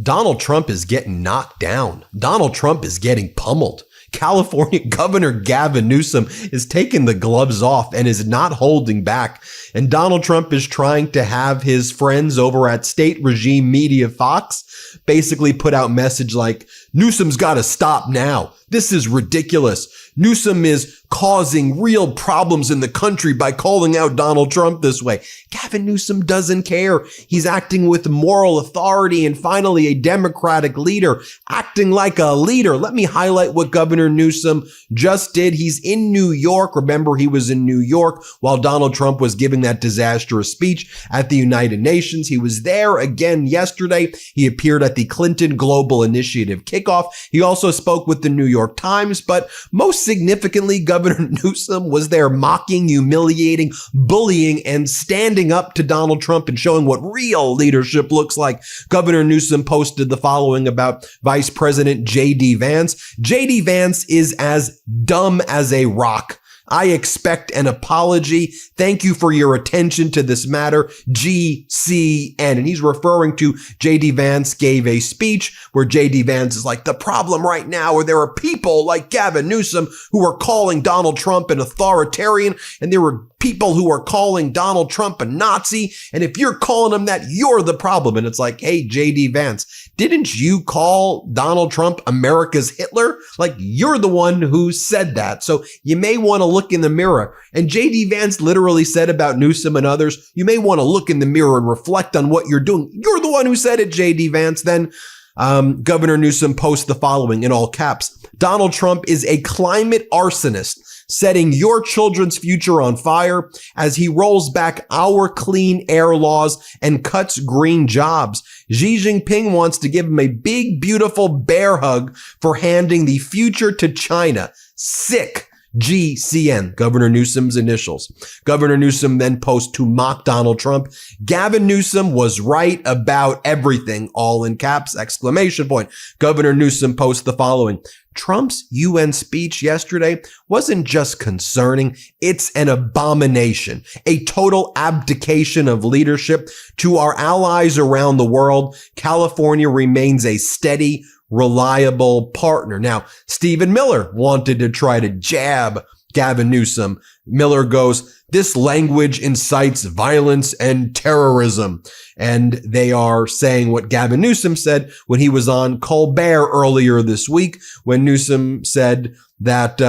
Donald Trump is getting knocked down. Donald Trump is getting pummeled. California Governor Gavin Newsom is taking the gloves off and is not holding back. And Donald Trump is trying to have his friends over at state regime media Fox basically put out message like, Newsom's got to stop now. This is ridiculous. Newsom is causing real problems in the country by calling out Donald Trump this way. Gavin Newsom doesn't care. He's acting with moral authority and finally a Democratic leader acting like a leader. Let me highlight what Governor Newsom just did. He's in New York. Remember, he was in New York while Donald Trump was giving that disastrous speech at the United Nations. He was there again yesterday. He appeared at the Clinton Global Initiative kickoff. He also spoke with the New York Times, but most significantly, Governor Newsom was there mocking, humiliating, bullying, and standing up to Donald Trump and showing what real leadership looks like. Governor Newsom posted the following about Vice President J.D. Vance. J.D. Vance is as dumb as a rock. I expect an apology. Thank you for your attention to this matter, GCN. And he's referring to J.D. Vance gave a speech where J.D. Vance is like, the problem right now where there are people like Gavin Newsom who are calling Donald Trump an authoritarian, and there were people who are calling Donald Trump a Nazi. And if you're calling him that, you're the problem. And it's like, hey, J.D. Vance, didn't you call Donald Trump America's Hitler? Like, you're the one who said that. So you may want to look in the mirror. And J.D. Vance literally said about Newsom and others, you may want to look in the mirror and reflect on what you're doing. You're the one who said it, J.D. Vance. Then Governor Newsom posts the following in all caps. Donald Trump is a climate arsonist, setting your children's future on fire as he rolls back our clean air laws and cuts green jobs. Xi Jinping wants to give him a big, beautiful bear hug for handing the future to China. Sick. GCN, Governor Newsom's initials. Governor Newsom then posts to mock Donald Trump. Gavin Newsom was right about everything, all in caps, exclamation point. Governor Newsom posts the following. Trump's UN speech yesterday wasn't just concerning, it's an abomination, a total abdication of leadership. To our allies around the world, California remains a steady, reliable partner. Now, Stephen Miller wanted to try to jab Gavin Newsom. Miller goes, this language incites violence and terrorism. And they are saying what Gavin Newsom said when he was on Colbert earlier this week, when Newsom said that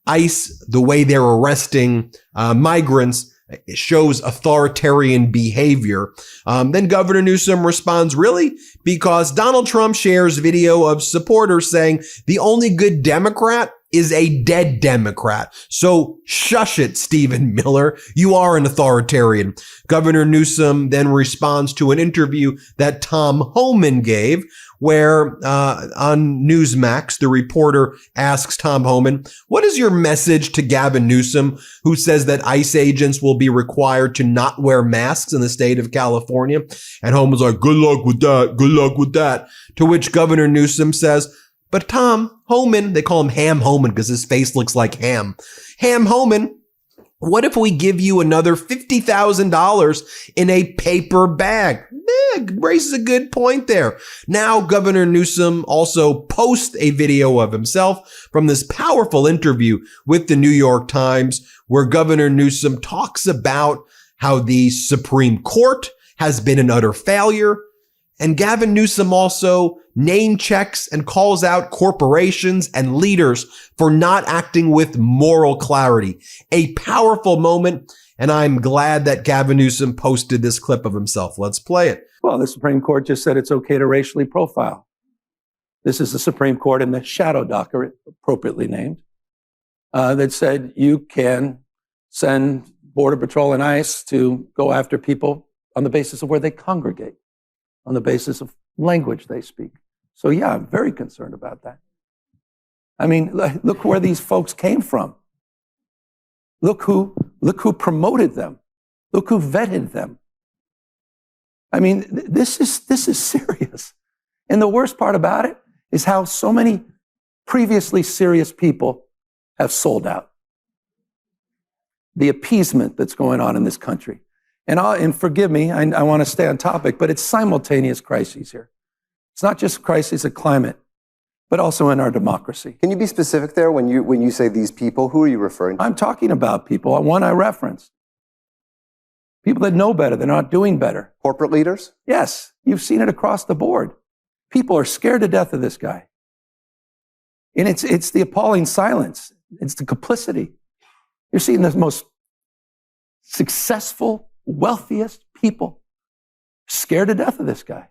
ICE, the way they're arresting migrants, shows authoritarian behavior. Then Governor Newsom responds, really? Because Donald Trump shares video of supporters saying the only good Democrat is a dead Democrat. So shush it, Stephen Miller. You are an authoritarian. Governor Newsom then responds to an interview that Tom Homan gave, where on Newsmax, the reporter asks Tom Homan, what is your message to Gavin Newsom, who says that ICE agents will be required to not wear masks in the state of California? And Homan's like, good luck with that. Good luck with that. To which Governor Newsom says, but Tom Homan, they call him Ham Homan because his face looks like ham. Ham Homan, what if we give you another $50,000 in a paper bag? Raises a good point there. Now, Governor Newsom also posts a video of himself from this powerful interview with the New York Times, where Governor Newsom talks about how the Supreme Court has been an utter failure. And Gavin Newsom also name checks and calls out corporations and leaders for not acting with moral clarity. A powerful moment, and I'm glad that Gavin Newsom posted this clip of himself. Let's play it. Well, the Supreme Court just said it's okay to racially profile. This is the Supreme Court in the shadow docket, appropriately named, that said you can send Border Patrol and ICE to go after people on the basis of where they congregate, on the basis of language they speak. So yeah, I'm very concerned about that. I mean, look where these folks came from. Look who promoted them. Look who vetted them. I mean, this is serious. And the worst part about it is how so many previously serious people have sold out. The appeasement that's going on in this country. And forgive me, I want to stay on topic, but it's simultaneous crises here. It's not just crisis of climate, but also in our democracy. Can you be specific there when you say these people? Who are you referring to? I'm talking about people, one I referenced. People that know better, they're not doing better. Corporate leaders? Yes, you've seen it across the board. People are scared to death of this guy. And it's the appalling silence. It's the complicity. You're seeing the most successful, wealthiest people scared to death of this guy.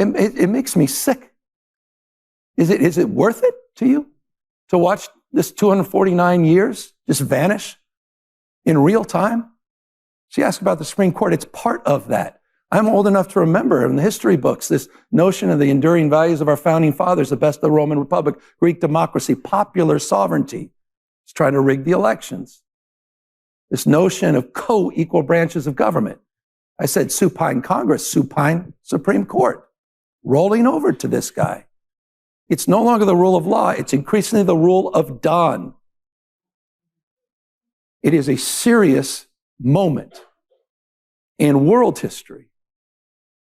It makes me sick. Is it worth it to you to watch this 249 years just vanish in real time? She asked about the Supreme Court. It's part of that. I'm old enough to remember in the history books this notion of the enduring values of our founding fathers, the best of the Roman Republic, Greek democracy, popular sovereignty. It's trying to rig the elections. This notion of co-equal branches of government. I said supine Congress, supine Supreme Court, rolling over to this guy. It's no longer the rule of law. It's increasingly the rule of Don. It is a serious moment in world history.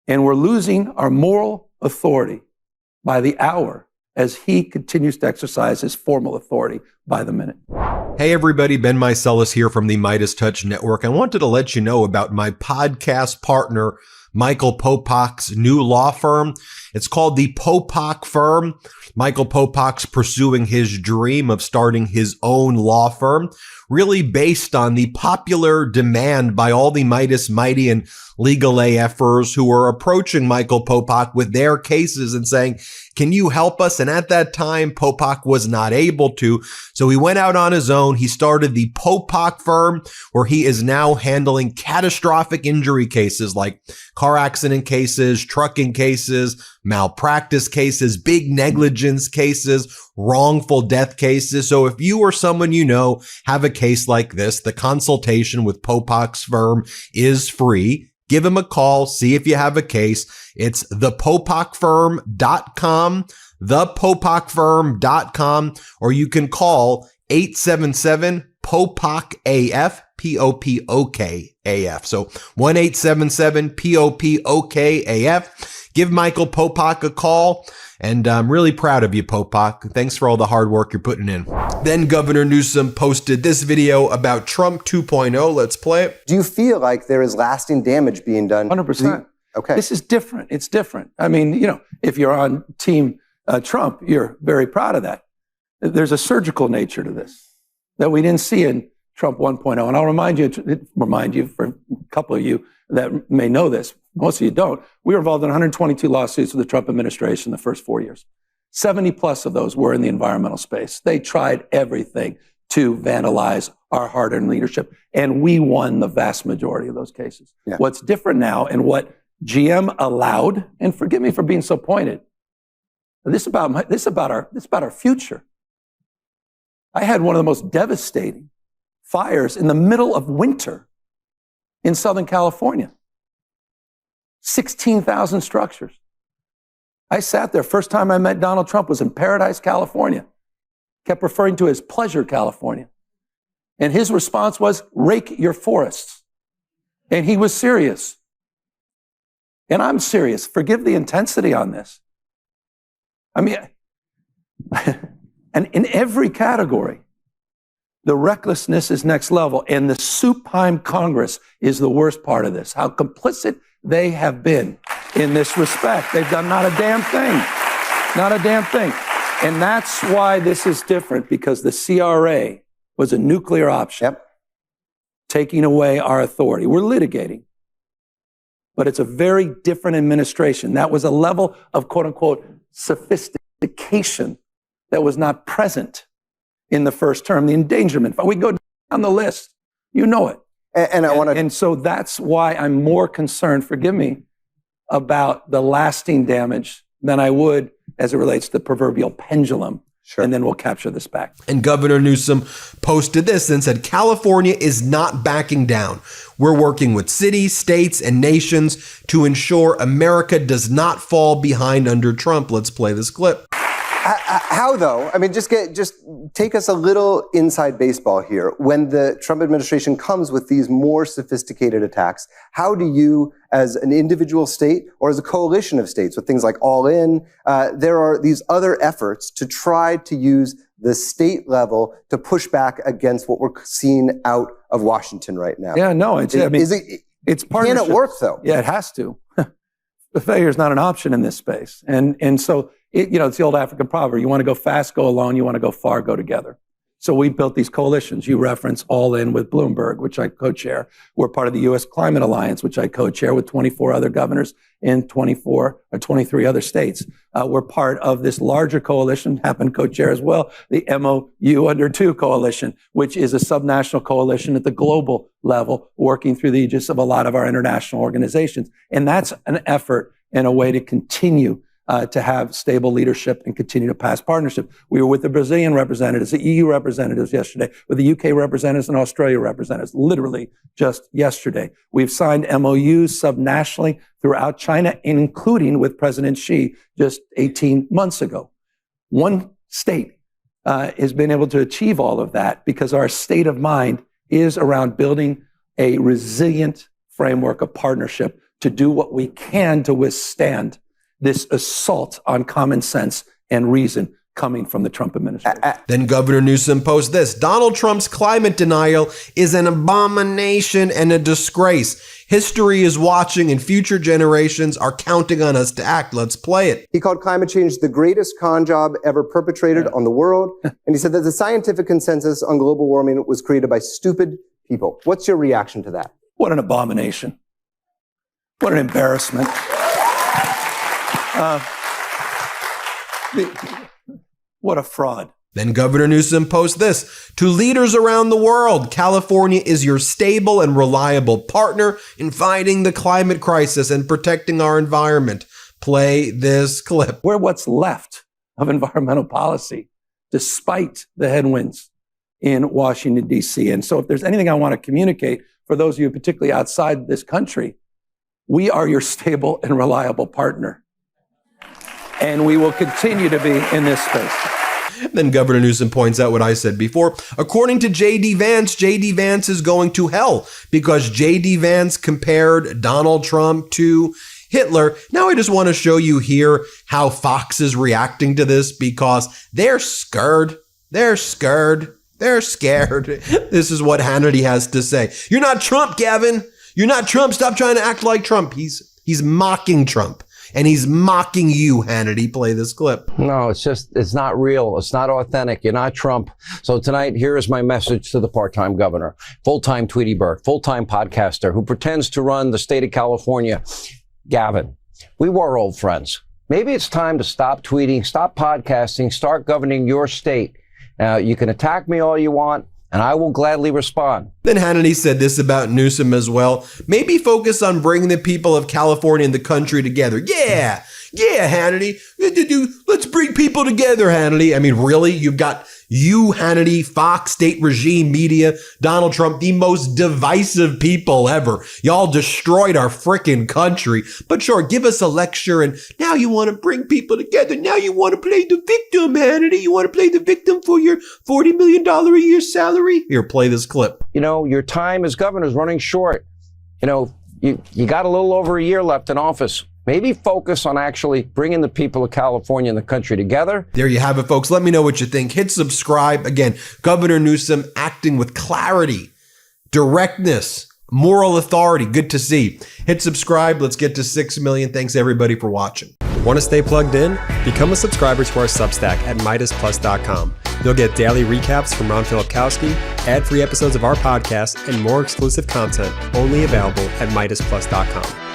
And we're losing our moral authority by the hour as he continues to exercise his formal authority by the minute. Hey everybody, Ben Meiselas here from the MeidasTouch Network. I wanted to let you know about my podcast partner, Michael Popak's new law firm. It's called the Popak Firm. Michael Popak's pursuing his dream of starting his own law firm, really based on the popular demand by all the Midas, Mighty, and legal AFers who are approaching Michael Popak with their cases and saying, can you help us? And at that time, Popak was not able to. So he went out on his own. He started the Popak Firm, where he is now handling catastrophic injury cases like car accident cases, trucking cases, malpractice cases, big negligence cases, wrongful death cases. So if you or someone you know have a case like this, the consultation with Popak's firm is free. Give him a call. See if you have a case. It's thepopakfirm.com, thepopakfirm.com, or you can call 877-POPOK-AF, P-O-P-O-K-A-F. So 1-877-POPOK-AF. Give Michael Popak a call. And I'm really proud of you, Popak. Thanks for all the hard work you're putting in. Then Governor Newsom posted this video about Trump 2.0. Let's play it. Do you feel like there is lasting damage being done? 100%. Okay. This is different. It's different. I mean, you know, if you're on team Trump, you're very proud of that. There's a surgical nature to this that we didn't see in Trump 1.0. And I'll remind you for a couple of you that may know this, most of you don't, we were involved in 122 lawsuits with the Trump administration the first 4 years. 70 plus of those were in the environmental space. They tried everything to vandalize our hard-earned leadership, and we won the vast majority of those cases. Yeah. What's different now and what GM allowed, and forgive me for being so pointed, this is about our future. I had one of the most devastating fires in the middle of winter in Southern California. 16,000 structures. I sat there. First time I met Donald Trump was in Paradise, California. Kept referring to it as Pleasure, California. And his response was, rake your forests. And he was serious. And I'm serious. Forgive the intensity on this. I mean, and in every category, the recklessness is next level. And the supine Congress is the worst part of this. How complicit they have been in this respect. They've done not a damn thing. Not a damn thing. And that's why this is different, because the CRA was a nuclear option, taking away our authority. We're litigating. But it's a very different administration. That was a level of quote unquote sophistication that was not present in the first term. The endangerment, we go down the list. You know it. And so that's why I'm more concerned, forgive me, about the lasting damage than I would as it relates to the proverbial pendulum. Sure. And then we'll capture this back. And Governor Newsom posted this and said, California is not backing down. We're working with cities, states, and nations to ensure America does not fall behind under Trump. Let's play this clip. How though? I mean, just take us a little inside baseball here. When the Trump administration comes with these more sophisticated attacks, how do you, as an individual state or as a coalition of states with things like All In, there are these other efforts to try to use the state level to push back against what we're seeing out of Washington right now? Yeah, no, it's partnership. Can it work though? Yeah, it has to. The failure is not an option in this space. And so, it's the old African proverb. You want to go fast, go alone. You want to go far, go together. So we built these coalitions. You reference All In with Bloomberg, which I co-chair. We're part of the U.S. Climate Alliance, which I co-chair with 24 other governors in 24 or 23 other states. We're part of this larger coalition, happen co-chair as well, the MOU Under 2 coalition, which is a subnational coalition at the global level, working through the aegis of a lot of our international organizations. And that's an effort and a way to continue to have stable leadership and continue to pass partnership. We were with the Brazilian representatives, the EU representatives yesterday, with the UK representatives and Australia representatives, literally just yesterday. We've signed MOUs subnationally throughout China, including with President Xi just 18 months ago. One state has been able to achieve all of that because our state of mind is around building a resilient framework of partnership to do what we can to withstand this assault on common sense and reason coming from the Trump administration. Then Governor Newsom posts this: Donald Trump's climate denial is an abomination and a disgrace. History is watching and future generations are counting on us to act. Let's play it. He called climate change the greatest con job ever perpetrated on the world. And he said that the scientific consensus on global warming was created by stupid people. What's your reaction to that? What an abomination. What an embarrassment. What a fraud. Then Governor Newsom posts this: to leaders around the world, California is your stable and reliable partner in fighting the climate crisis and protecting our environment. Play this clip. We're what's left of environmental policy, despite the headwinds in Washington, D.C. And so if there's anything I want to communicate for those of you particularly outside this country, we are your stable and reliable partner. And we will continue to be in this space. Then Governor Newsom points out what I said before. According to J.D. Vance is going to hell because J.D. Vance compared Donald Trump to Hitler. Now I just want to show you here how Fox is reacting to this because they're scared. They're scared. They're scared. This is what Hannity has to say. You're not Trump, Gavin. You're not Trump. Stop trying to act like Trump. He's mocking Trump. And he's mocking you, Hannity. Play this clip. No, it's not real. It's not authentic. You're not Trump. So tonight, here is my message to the part-time governor, full-time Tweety Bird, full-time podcaster who pretends to run the state of California. Gavin, we were old friends. Maybe it's time to stop tweeting, stop podcasting, start governing your state. You can attack me all you want, and I will gladly respond. Then Hannity said this about Newsom as well. Maybe focus on bringing the people of California and the country together. Yeah, Hannity. Let's bring people together, Hannity. I mean, really? You've got you, Hannity, Fox, state regime, media, Donald Trump, the most divisive people ever. Y'all destroyed our frickin' country. But sure, give us a lecture, and now you want to bring people together. Now you want to play the victim, Hannity. You want to play the victim for your $40 million a year salary? Here, play this clip. You know, your time as governor is running short. You know, you got a little over a year left in office. Maybe focus on actually bringing the people of California and the country together. There you have it, folks. Let me know what you think. Hit subscribe. Again, Governor Newsom acting with clarity, directness, moral authority. Good to see. Hit subscribe. Let's get to 6 million. Thanks, everybody, for watching. Want to stay plugged in? Become a subscriber to our Substack at MeidasPlus.com. You'll get daily recaps from Ron Filipkowski, ad-free episodes of our podcast, and more exclusive content only available at MeidasPlus.com.